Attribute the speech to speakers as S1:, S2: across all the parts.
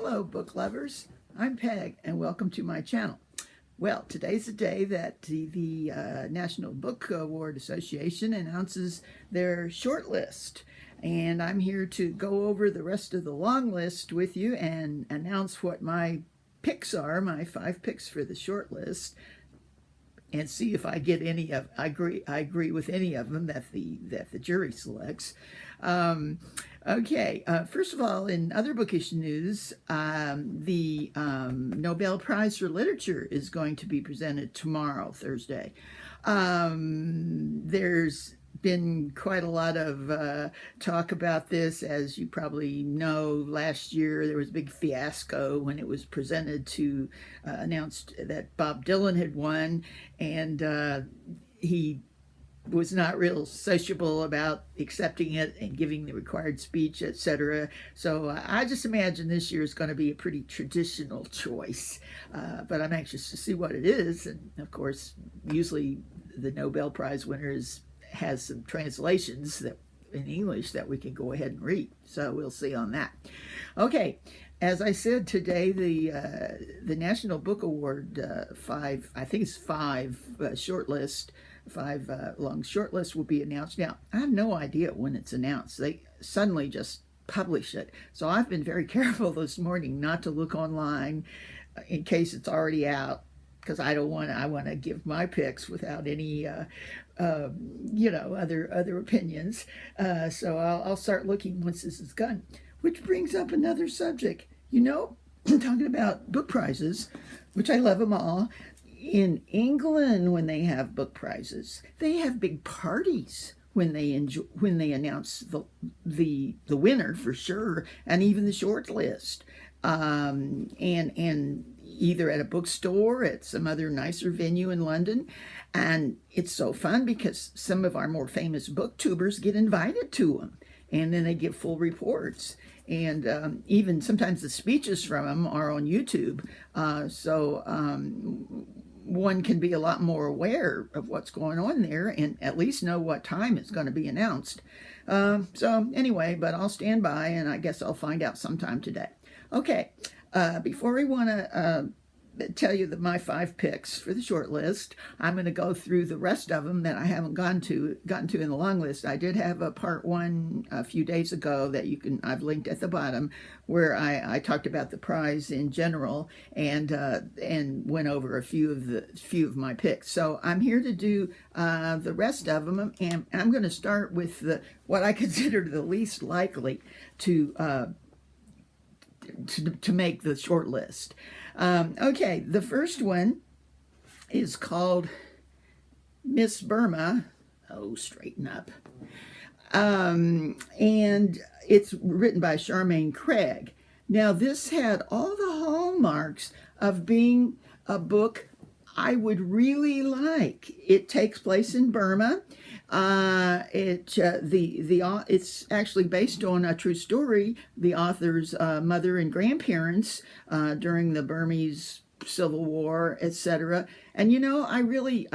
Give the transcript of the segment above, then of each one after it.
S1: Hello, book lovers. I'm Peg, and welcome to my channel. Well, today's the day that the National Book Award Association announces their shortlist, and I'm here to go over the rest of the long list with you and announce what my picks are, my 5 picks for the shortlist, and see if I get any of. I agree with any of them that the jury selects. Okay, first of all, in other bookish news, the Nobel Prize for Literature is going to be presented tomorrow, Thursday. There's been quite a lot of talk about this. As you probably know, last year there was a big fiasco when it was presented to announced that Bob Dylan had won, and he was not real sociable about accepting it and giving the required speech, etc. So I just imagine this year is going to be a pretty traditional choice, but I'm anxious to see what it is. And of course, usually the Nobel Prize winners has some translations that in English that we can go ahead and read, so we'll see on that. Okay, as I said today, the National Book Award five shortlist, 5 long shortlist will be announced. Now, I have no idea when it's announced. They suddenly just publish it, so I've been very careful this morning not to look online in case it's already out, because I want to give my picks without any other opinions. So I'll start looking once this is done. Which brings up another subject. Talking about book prizes, which I love them all. In England, when they have book prizes, they have big parties when they announce the winner for sure, and even the short list, and either at a bookstore, at some other nicer venue in London. And it's so fun because some of our more famous booktubers get invited to them, and then they give full reports. And even sometimes the speeches from them are on YouTube. So one can be a lot more aware of what's going on there and at least know what time it's going to be announced. So anyway, but I'll stand by, and I guess I'll find out sometime today. Okay, before we want to tell you my 5 picks for the short list, I'm going to go through the rest of them that I haven't gotten to in the long list. I did have a part 1 a few days ago that I've linked at the bottom, where I talked about the prize in general and went over a few of my picks. So I'm here to do the rest of them, and I'm going to start with what I consider the least likely to make the short list. Okay, the first one is called Miss Burma. Oh, straighten up. And it's written by Charmaine Craig. Now, this had all the hallmarks of being a book I would really like. It takes place in Burma. It's actually based on a true story. The author's mother and grandparents during the Burmese Civil War, etc. And I really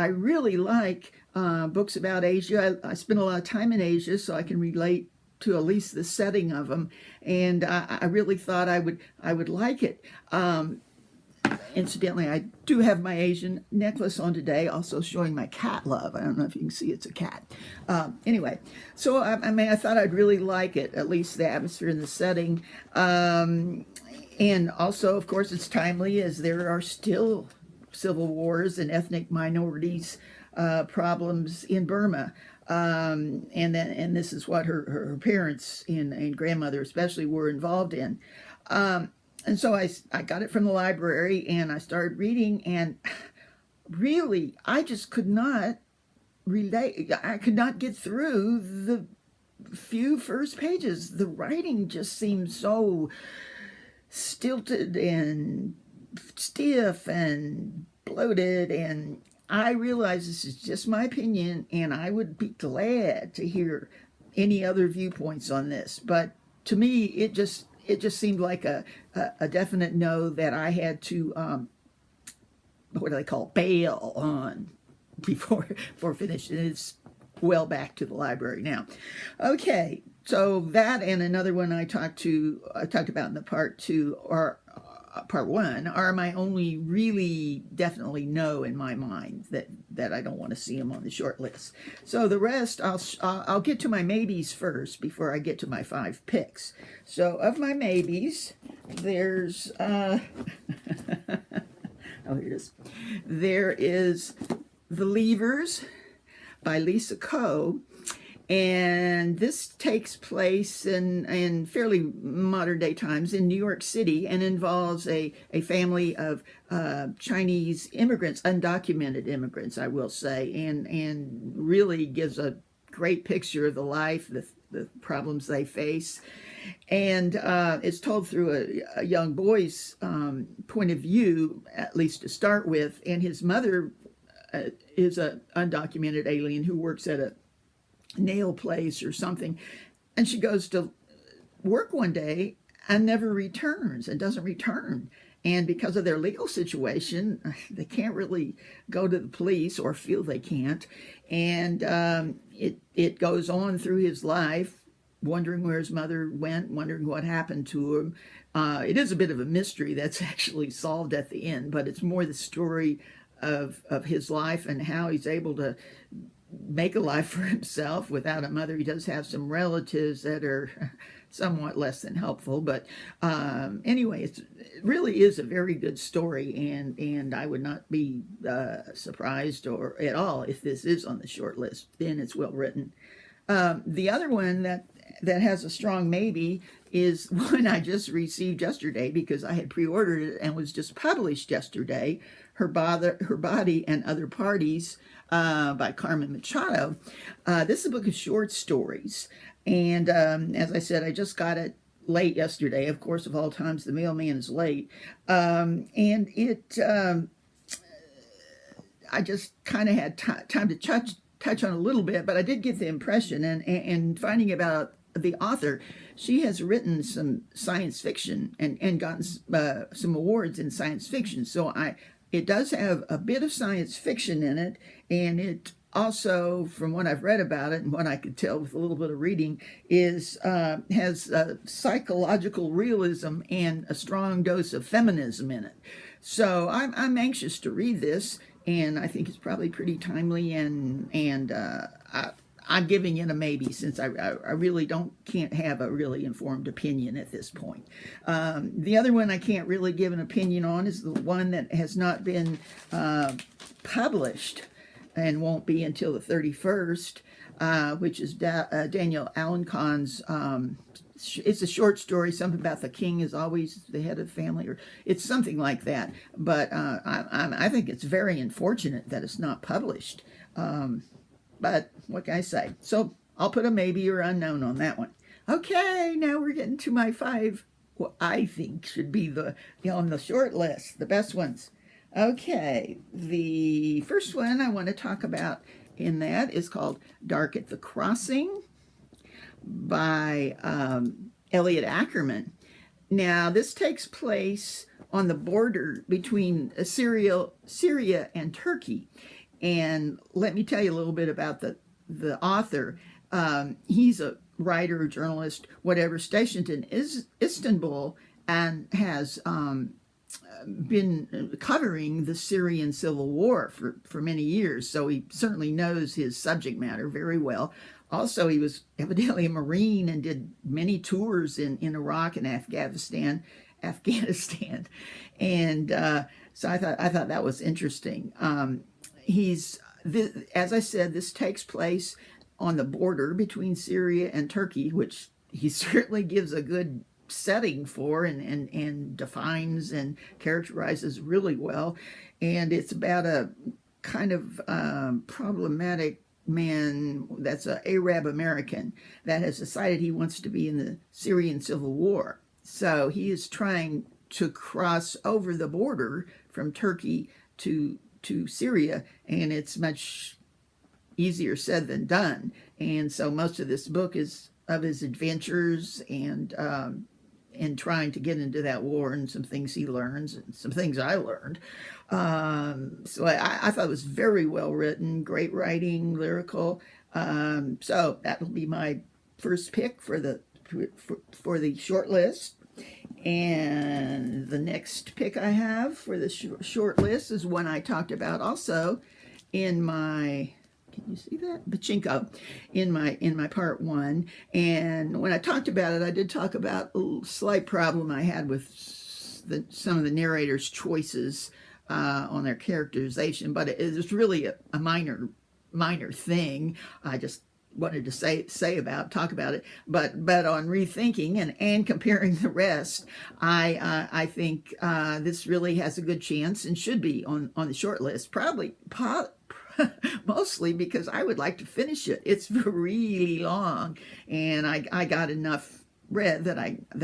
S1: like books about Asia. I spent a lot of time in Asia, so I can relate to at least the setting of them. And I really thought I would like it. Incidentally, I do have my Asian necklace on today, also showing my cat love. I don't know if you can see it's a cat. Anyway, so I thought I'd really like it, at least the atmosphere and the setting. And also, of course, it's timely, as there are still civil wars and ethnic minorities problems in Burma. And this is what her parents and grandmother especially were involved in. And so I got it from the library, and I started reading, and really, I just could not relate. I could not get through the few first pages. The writing just seemed so stilted and stiff and bloated, and I realize this is just my opinion, and I would be glad to hear any other viewpoints on this. But to me, it just seemed like a definite no that I had to, what do they call, bail on before finishing. It's well back to the library now. Okay, So that and another one I talked about in the part two or part one are my only really definitely no in my mind that I don't want to see them on the short list. So the rest I'll get to my maybes first before I get to my 5 picks. So of my maybes, there's oh, here it is. There is The Leavers by Lisa Coe. And this takes place in fairly modern day times in New York City and involves a family of Chinese immigrants, undocumented immigrants, I will say, and really gives a great picture of the life, the problems they face. And it's told through a young boy's point of view, at least to start with. And his mother is an undocumented alien who works at a nail place or something, and she goes to work one day and never returns and doesn't return. And because of their legal situation, they can't really go to the police or feel they can't. And it goes on through his life, wondering where his mother went, wondering what happened to him. It is a bit of a mystery that's actually solved at the end, but it's more the story of his life and how he's able to make a life for himself without a mother. He does have some relatives that are somewhat less than helpful, but anyway, it really is a very good story, and I would not be surprised or at all if this is on the short list. Then it's well written. The other one that has a strong maybe is one I just received yesterday because I had pre-ordered it and was just published yesterday. Her Body and Other Parties by Carmen Machado. This is a book of short stories, and as I said, I just got it late yesterday. Of course, of all times, the mailman is late, and it I just kind of had time to touch on a little bit, but I did get the impression, and finding about the author, she has written some science fiction and gotten some awards in science fiction. So it does have a bit of science fiction in it, and it also, from what I've read about it and what I could tell with a little bit of reading, has psychological realism and a strong dose of feminism in it. So I'm anxious to read this, and I think it's probably pretty timely, and I'm giving it a maybe, since I really can't have a really informed opinion at this point. The other one I can't really give an opinion on is the one that has not been published and won't be until the 31st, which is Daniel Alarcon's. It's a short story, something about the king is always the head of the family, or it's something like that. But I think it's very unfortunate that it's not published. But what can I say? So I'll put a maybe or unknown on that one. Okay, now we're getting to my 5, what I think should be on the short list, the best ones. Okay, the first one I want to talk about in that is called Dark at the Crossing by Elliot Ackerman. Now, this takes place on the border between Syria and Turkey. And let me tell you a little bit about the author. He's a writer, journalist, whatever, stationed in Istanbul, and has been covering the Syrian civil war for many years. So he certainly knows his subject matter very well. Also, he was evidently a Marine and did many tours in Iraq and Afghanistan. And so I thought that was interesting. As I said, this takes place on the border between Syria and Turkey, which he certainly gives a good setting for and defines and characterizes really well. And it's about a kind of problematic man that's an Arab American that has decided he wants to be in the Syrian civil war. So he is trying to cross over the border from Turkey to Syria, and it's much easier said than done. And so most of this book is of his adventures and trying to get into that war, and some things he learns and some things I learned. So I thought it was very well written, great writing, lyrical. So that'll be my first pick for the short list. And the next pick I have for the short list is one I talked about also in my, can you see that? Pachinko, in my part one. And when I talked about it, I did talk about a slight problem I had with some of the narrator's choices on their characterization, but it was really a minor thing. I just wanted to talk about it, but on rethinking and comparing the rest, I think this really has a good chance and should be on the short list. Probably mostly because I would like to finish it. It's really long, and I got enough read that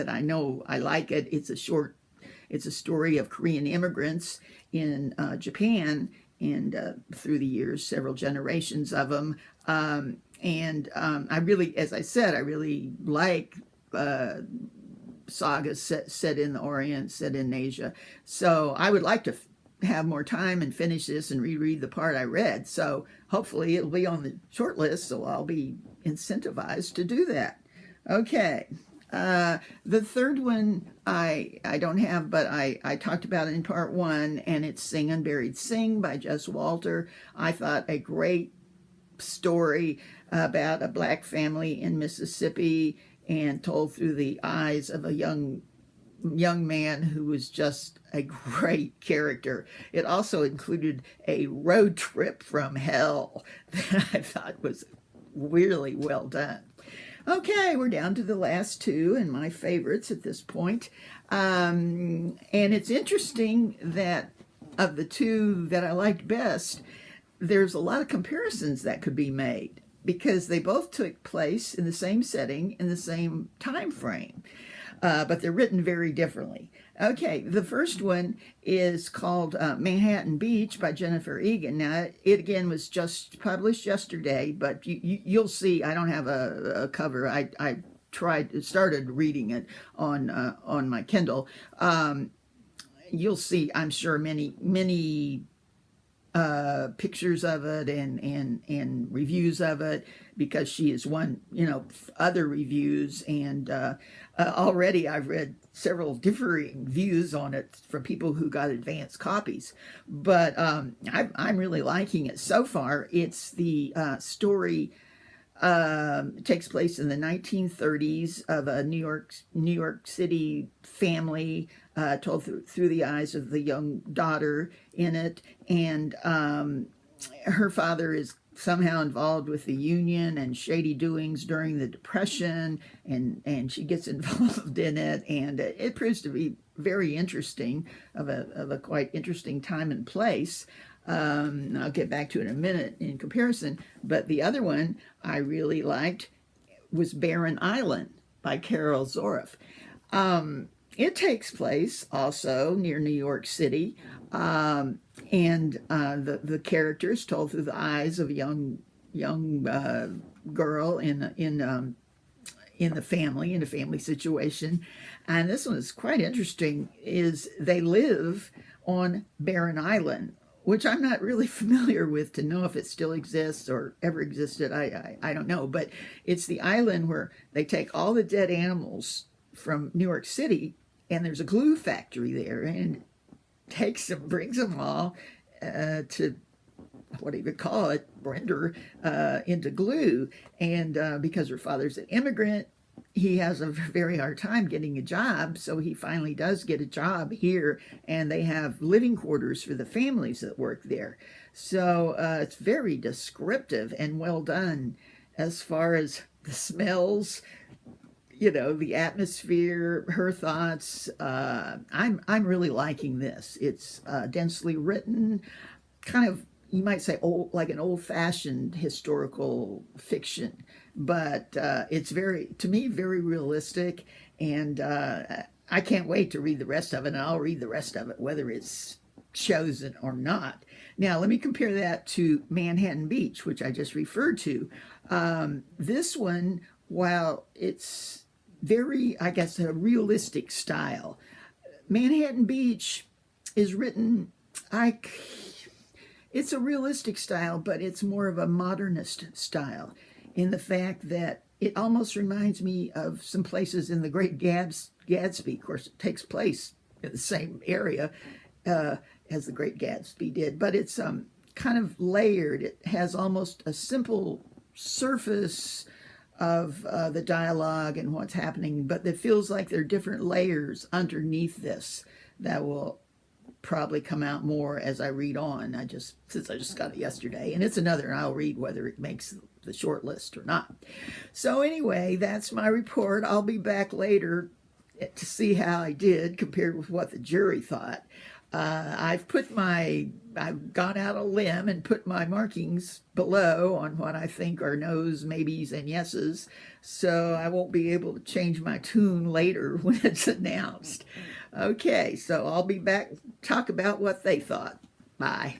S1: I know I like it. It's a story of Korean immigrants in Japan, and through the years, several generations of them. I really, as I said, I really like sagas set in the Orient, set in Asia. So I would like to have more time and finish this and reread the part I read. So hopefully it'll be on the short list, so I'll be incentivized to do that. Okay. The third one I don't have, but I talked about it in part one, and it's Sing Unburied Sing by Jess Walter. I thought a great story about a black family in Mississippi, and told through the eyes of a young man who was just a great character. It also included a road trip from hell that I thought was really well done. Okay, we're down to the last two and my favorites at this point. And it's interesting that of the two that I liked best, there's a lot of comparisons that could be made because they both took place in the same setting in the same time frame, but they're written very differently. Okay, the first one is called Manhattan Beach by Jennifer Egan. Now, it again was just published yesterday, but you'll see I don't have a cover. I started reading it on my Kindle. You'll see, I'm sure, many pictures of it and reviews of it, because she has won, other reviews, and already I've read several differing views on it from people who got advanced copies. But I'm really liking it so far. It's the story takes place in the 1930s of a New York City family, told through the eyes of the young daughter in it, and her father is somehow involved with the Union and shady doings during the Depression, and she gets involved in it, and it proves to be very interesting, of a quite interesting time and place. I'll get back to it in a minute in comparison, but the other one I really liked was Barren Island by Carol Zoref. It takes place also near New York City, and the characters told through the eyes of a young girl in the family situation. And this one is quite interesting. Is they live on Barren Island, which I'm not really familiar with to know if it still exists or ever existed. I don't know, but it's the island where they take all the dead animals from New York City, and there's a glue factory there, and brings them all to, what do you call it, render into glue. And because her father's an immigrant, he has a very hard time getting a job, so he finally does get a job here, and they have living quarters for the families that work there. So it's very descriptive and well done as far as the smells, the atmosphere, her thoughts. I'm really liking this. It's densely written, kind of, you might say, like an old-fashioned historical fiction, but it's to me, very realistic, and I can't wait to read the rest of it, and I'll read the rest of it, whether it's chosen or not. Now, let me compare that to Manhattan Beach, which I just referred to. This one, while it's very, I guess, a realistic style, Manhattan Beach is written, it's a realistic style, but it's more of a modernist style, in the fact that it almost reminds me of some places in the Great Gatsby. Of course, it takes place in the same area as the Great Gatsby did, but it's kind of layered. It has almost a simple surface of the dialogue and what's happening, but it feels like there are different layers underneath this that will probably come out more as I read on. Since I just got it yesterday, and it's another, I'll read whether it makes the short list or not. So anyway, that's my report. I'll be back later to see how I did compared with what the jury thought. I've gone out a limb and put my markings below on what I think are no's, maybes, and yeses, so I won't be able to change my tune later when it's announced. Okay, so I'll be back to talk about what they thought. Bye.